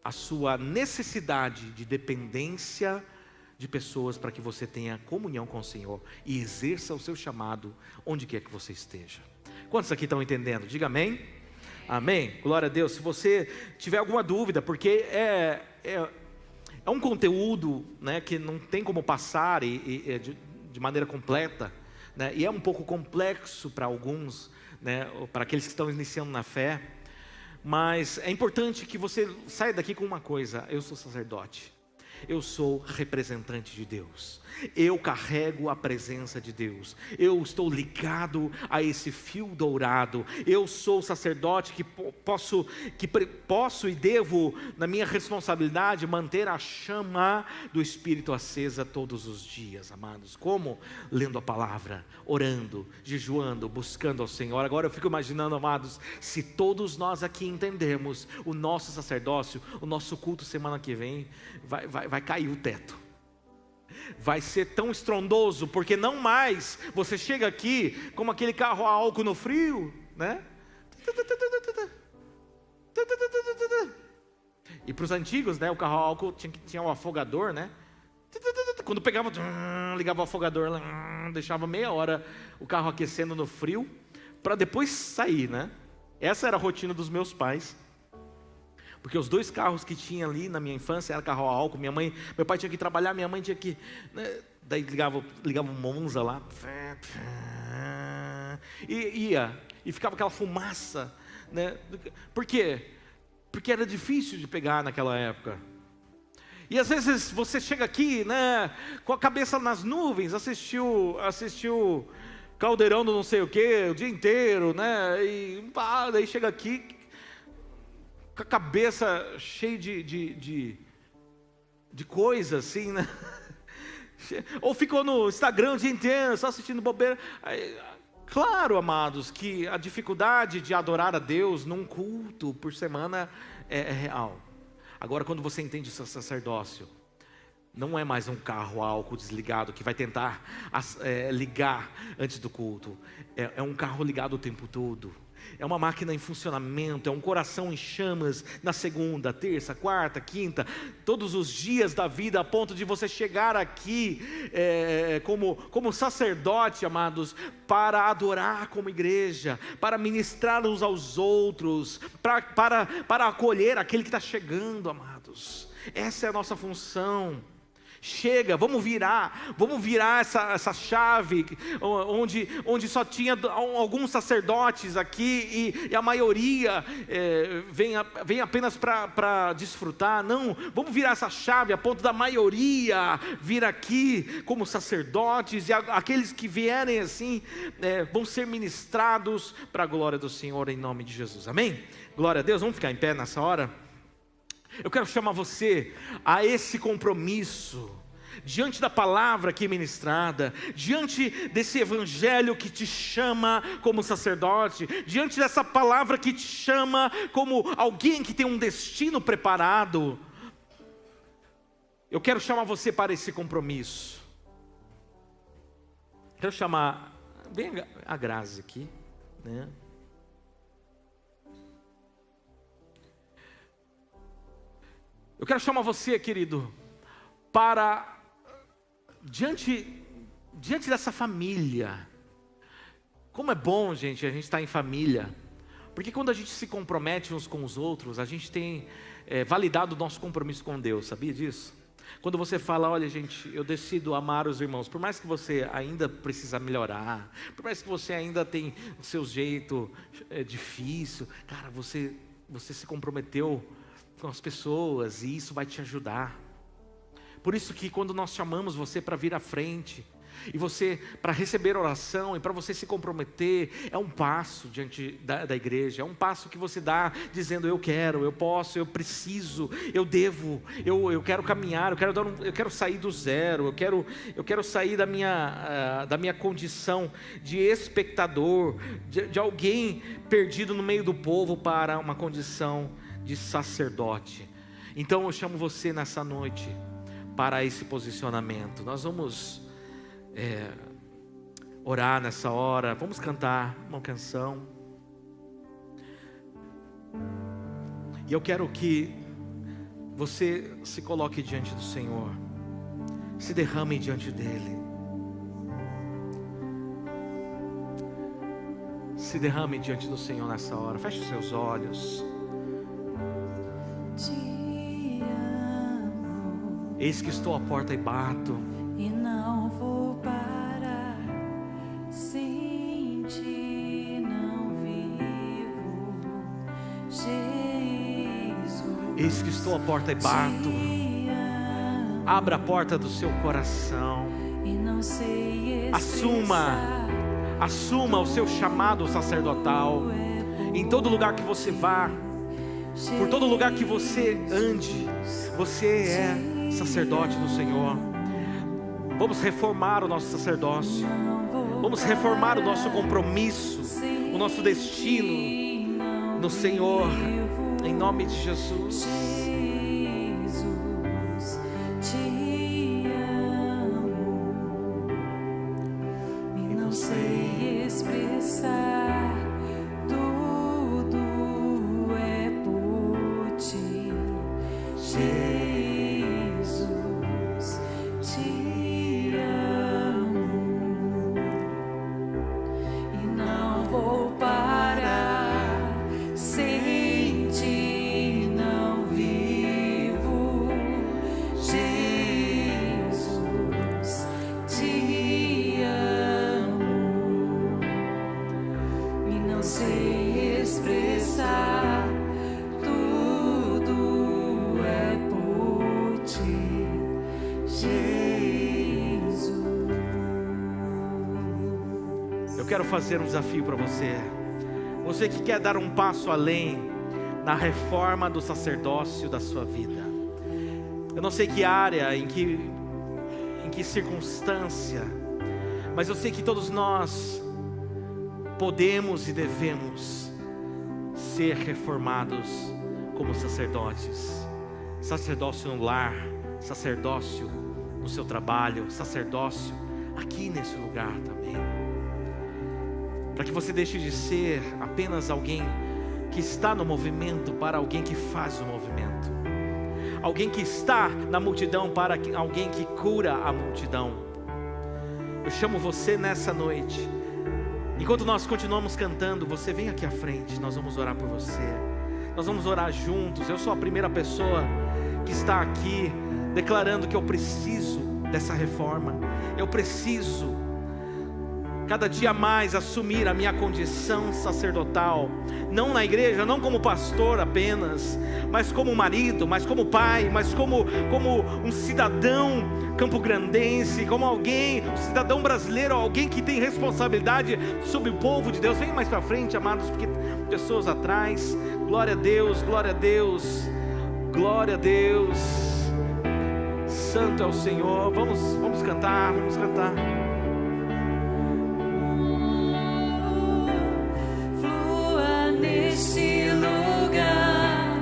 [SPEAKER 1] a sua necessidade de dependência de pessoas para que você tenha comunhão com o Senhor e exerça o seu chamado onde quer que você esteja. Quantos aqui estão entendendo? Diga amém. Amém. Glória a Deus. Se você tiver alguma dúvida, porque é um conteúdo, né, que não tem como passar de maneira completa, né, e é um pouco complexo para alguns, né, para aqueles que estão iniciando na fé, mas é importante que você saia daqui com uma coisa: eu sou sacerdote. Eu sou representante de Deus, eu carrego a presença de Deus, eu estou ligado a esse fio dourado, eu sou sacerdote que posso e devo, na minha responsabilidade, manter a chama do Espírito acesa todos os dias, amados. Como? Lendo a palavra, orando, jejuando, buscando ao Senhor. Agora eu fico imaginando, amados, se todos nós aqui entendemos o nosso sacerdócio, o nosso culto semana que vem, vai cair o teto. vai ser tão estrondoso, porque não mais você chega aqui como aquele carro a álcool no frio, né? E para os antigos, né, o carro a álcool tinha um afogador, né? Quando pegava, ligava o afogador, deixava meia hora o carro aquecendo no frio, para depois sair, né? Essa era a rotina dos meus pais. Porque os 2 carros que tinha ali na minha infância era carro a álcool. Meu pai tinha que trabalhar, minha mãe tinha que, né? Daí ligava um Monza lá, e ia, e ficava aquela fumaça, né? Por quê? Porque era difícil de pegar naquela época. E às vezes você chega aqui, né, com a cabeça nas nuvens, assistiu Caldeirão do não sei o que o dia inteiro, né? E daí chega aqui com a cabeça cheia de coisa assim, né? Ou ficou no Instagram o dia inteiro, só assistindo bobeira. Claro, amados, que a dificuldade de adorar a Deus num culto por semana é real. Agora, quando você entende o seu sacerdócio, não é mais um carro a álcool desligado que vai tentar ligar antes do culto. É um carro ligado o tempo todo. É uma máquina em funcionamento, é um coração em chamas na segunda, terça, quarta, quinta, todos os dias da vida, a ponto de você chegar aqui como sacerdote, amados, para adorar como igreja, para ministrar uns aos outros, para acolher aquele que está chegando, amados. Essa é a nossa função. Chega, vamos virar essa chave, onde só tinha alguns sacerdotes aqui, e a maioria vem apenas para desfrutar. Não, vamos virar essa chave a ponto da maioria vir aqui como sacerdotes, e aqueles que vierem assim, vão ser ministrados para a glória do Senhor, em nome de Jesus, amém? Glória a Deus. Vamos ficar em pé nessa hora? Eu quero chamar você a esse compromisso, diante da palavra aqui ministrada, diante desse evangelho que te chama como sacerdote, diante dessa palavra que te chama como alguém que tem um destino preparado. Eu quero chamar você para esse compromisso. Quero chamar bem a Grazi aqui, né? Eu quero chamar você, querido, para diante dessa família. Como é bom, gente, a gente estar em família, porque quando a gente se compromete uns com os outros, a gente tem validado o nosso compromisso com Deus, sabia disso? Quando você fala, olha gente, eu decido amar os irmãos, por mais que você ainda precisa melhorar, por mais que você ainda tem o seu jeito difícil, cara, você se comprometeu com as pessoas, e isso vai te ajudar. Por isso que quando nós chamamos você para vir à frente, e você para receber oração, e para você se comprometer, é um passo diante da igreja, é um passo que você dá dizendo: eu quero, eu posso, eu preciso, eu devo, eu quero caminhar, eu quero sair do zero, eu quero sair da minha condição de espectador, de alguém perdido no meio do povo, para uma condição de sacerdote. Então eu chamo você nessa noite para esse posicionamento. Nós vamos orar nessa hora, vamos cantar uma canção, e eu quero que você se coloque diante do Senhor, se derrame diante dEle, se derrame diante do Senhor nessa hora. Feche os seus olhos. Eis que estou à porta e bato,
[SPEAKER 2] e não vou parar, sem ti não vivo, Jesus.
[SPEAKER 1] Eis que estou à porta e bato. Abra a porta do seu coração.
[SPEAKER 2] E não sei
[SPEAKER 1] Assuma o seu chamado sacerdotal. Em todo lugar que você vá, por todo lugar que você ande, você é sacerdote do Senhor. Vamos reformar o nosso sacerdócio, vamos reformar o nosso compromisso, o nosso destino no Senhor, em nome de Jesus.
[SPEAKER 2] Jesus, te amo. não sei expressar, tudo é por ti, Jesus, te amo e não vou parar, sem ti não vivo, Jesus, te amo e não sei expressar, tudo é por ti, Jesus.
[SPEAKER 1] Eu quero fazer um desafio para você. Você que quer dar um passo além na reforma do sacerdócio da sua vida. Eu não sei que área, em que circunstância, mas eu sei que todos nós podemos e devemos ser reformados como sacerdotes. Sacerdócio no lar, sacerdócio no seu trabalho, sacerdócio aqui nesse lugar também. Para que você deixe de ser apenas alguém que está no movimento para alguém que faz o movimento. Alguém que está na multidão para alguém que cura a multidão. Eu chamo você nessa noite. Enquanto nós continuamos cantando, você vem aqui à frente, nós vamos orar por você. Nós vamos orar juntos. Eu sou a primeira pessoa que está aqui declarando que eu preciso dessa reforma. Eu preciso cada dia mais assumir a minha condição sacerdotal, não na igreja, não como pastor apenas, mas como marido, mas como pai, mas como um cidadão campograndense, como alguém, um cidadão brasileiro, alguém que tem responsabilidade sobre o povo de Deus. Vem mais para frente, amados, porque pessoas atrás. Glória a Deus, glória a Deus, glória a Deus. Santo é o Senhor. Vamos cantar, vamos cantar.
[SPEAKER 2] Nesse lugar,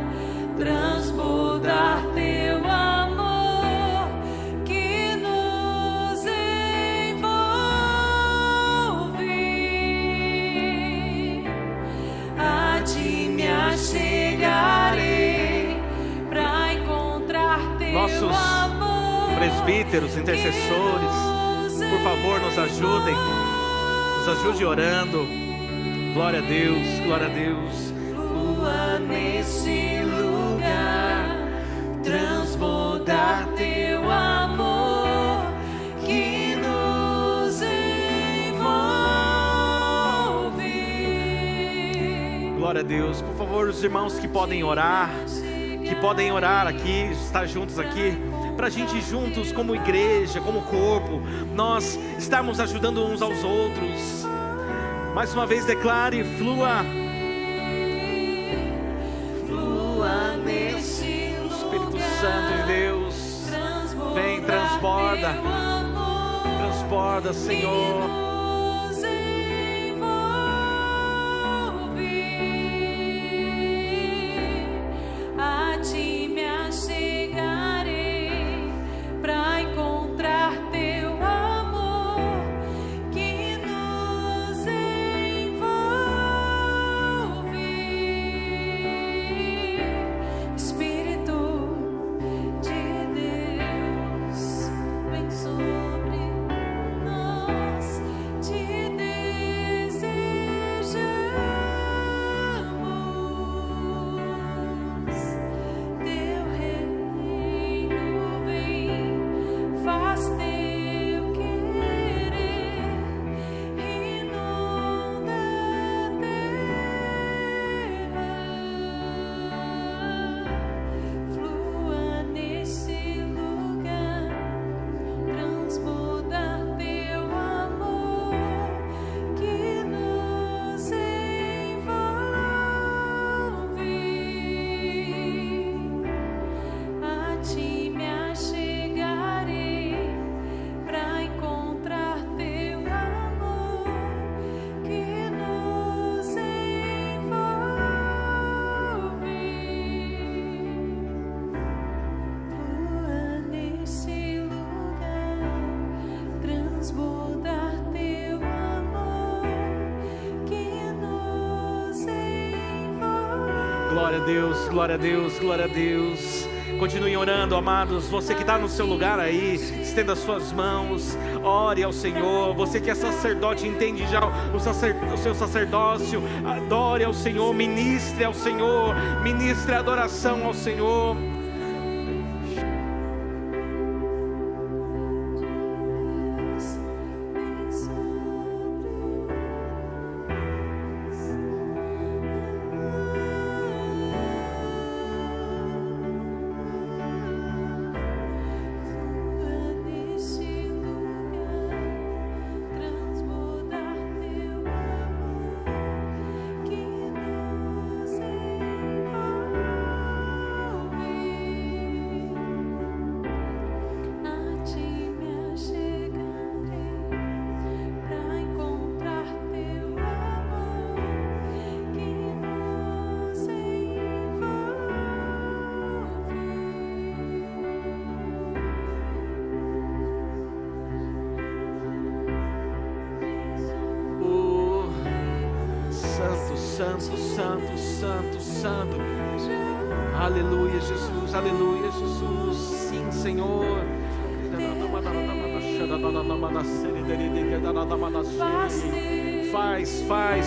[SPEAKER 2] transbordar teu amor que nos envolve. A ti me achegarei pra encontrar teu
[SPEAKER 1] Nossos
[SPEAKER 2] amor.
[SPEAKER 1] Presbíteros, intercessores, por favor, nos ajudem. Nos ajude orando. Glória a Deus, glória a Deus.
[SPEAKER 2] Flua nesse lugar, transbordar teu amor que nos envolve.
[SPEAKER 1] Glória a Deus. Por favor, os irmãos que podem orar aqui, estar juntos aqui, para a gente juntos como igreja, como corpo, nós estarmos ajudando uns aos outros. Mais uma vez declare, flua.
[SPEAKER 2] Flua nesse
[SPEAKER 1] Espírito Santo de Deus, vem, transborda. Transborda, Senhor.
[SPEAKER 2] nos envolve. A ti me achegarei pra encontrar teu amor que nos envolve. Espírito de Deus, vem sobre nós, te desejamos. Teu reino vem, faz teu querer, inunda a terra. Flua nesse lugar, transbordar teu amor que nos envolve. A ti me achegarei pra encontrar teu amor que nos envolve. Flua nesse lugar, transbordar teu amor
[SPEAKER 1] Glória a Deus, glória a Deus, glória a Deus. Continuem orando, amados. Você que está no seu lugar aí, estenda as suas mãos, ore ao Senhor. Você que é sacerdote, entende já o seu sacerdócio, adore ao Senhor, ministre ao Senhor, ministre a adoração ao Senhor. Santo, santo, santo, santo. Aleluia, Jesus, aleluia, Jesus. Sim, Senhor.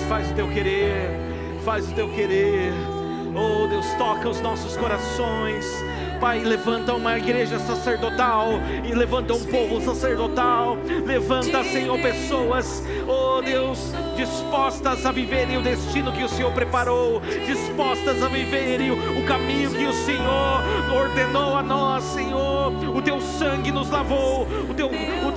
[SPEAKER 1] Faz o teu querer. Faz o teu querer. Oh, Deus, toca os nossos corações. Pai, levanta uma igreja sacerdotal e levanta um povo sacerdotal. Levanta, Senhor, pessoas, oh Deus, dispostas a viverem o destino que o Senhor preparou, dispostas a viverem o caminho que o Senhor ordenou a nós, Senhor. O teu sangue nos lavou,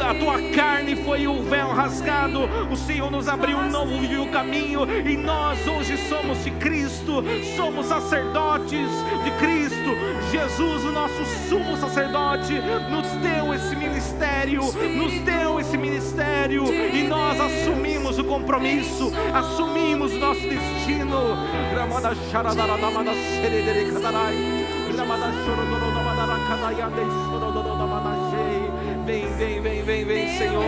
[SPEAKER 1] a tua carne foi o véu rasgado. O Senhor nos abriu um novo caminho e nós hoje somos de Cristo, somos sacerdotes de Cristo. Jesus, o nosso sumo sacerdote, nos deu esse ministério, e nós assumimos o compromisso, assumimos o nosso destino. Vem, Senhor,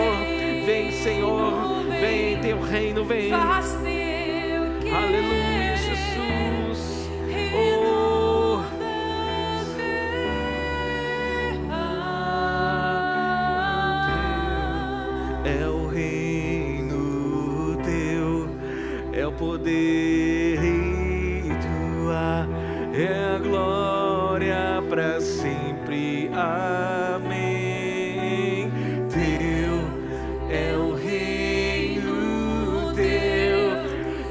[SPEAKER 1] vem, Senhor, vem, teu reino vem. Aleluia, Jesus. Oh, é o reino teu, é o poder e tua, é a glória para sempre. Amém. Teu é o reino teu,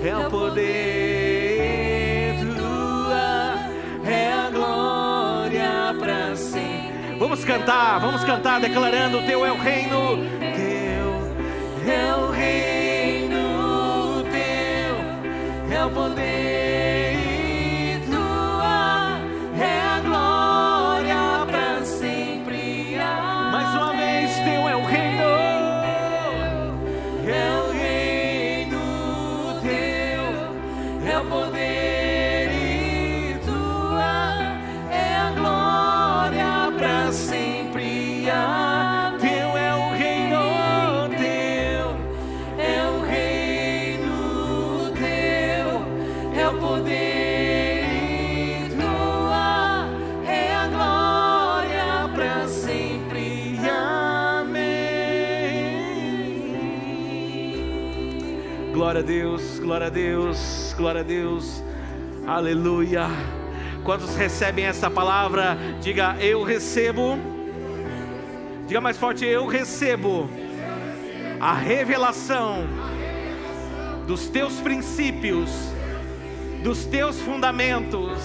[SPEAKER 1] é o poder tua, é a glória para sempre. Vamos cantar declarando: teu é o reino, teu é o reino teu, é o poder e tua, é a glória para sempre. Mais uma vez, teu é o reino, é o reino teu, é o poder e tua, é a glória para sempre. Teu é o reino teu, é o reino teu, é o poder e tua, é a glória para sempre. Amém. Glória a Deus, glória a Deus, glória a Deus. Aleluia. Quantos recebem essa palavra? Diga: eu recebo. Diga mais forte: eu recebo a revelação dos teus princípios, dos teus fundamentos.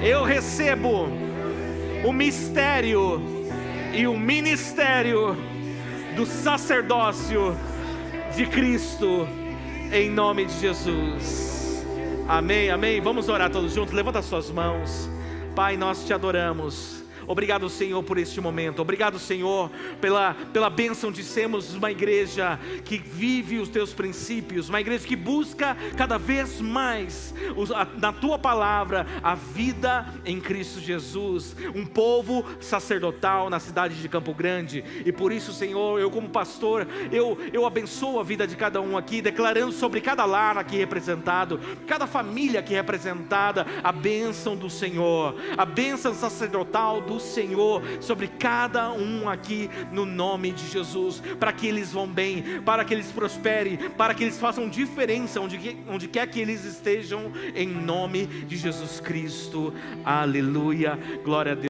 [SPEAKER 1] Eu recebo o mistério e o ministério do sacerdócio de Cristo, em nome de Jesus. Amém, amém. Vamos orar todos juntos. Levanta as suas mãos. Pai, nós te adoramos. Obrigado, Senhor, por este momento. Obrigado, Senhor, pela bênção de sermos uma igreja que vive os teus princípios, uma igreja que busca cada vez mais na tua palavra a vida em Cristo Jesus, um povo sacerdotal na cidade de Campo Grande. E por isso, Senhor, eu como pastor, eu abençoo a vida de cada um aqui, declarando sobre cada lar aqui representado, cada família aqui representada, a bênção do Senhor, a bênção sacerdotal do Senhor sobre cada um aqui, no nome de Jesus, para que eles vão bem, para que eles prosperem, para que eles façam diferença onde quer que eles estejam, em nome de Jesus Cristo. Aleluia, glória a Deus.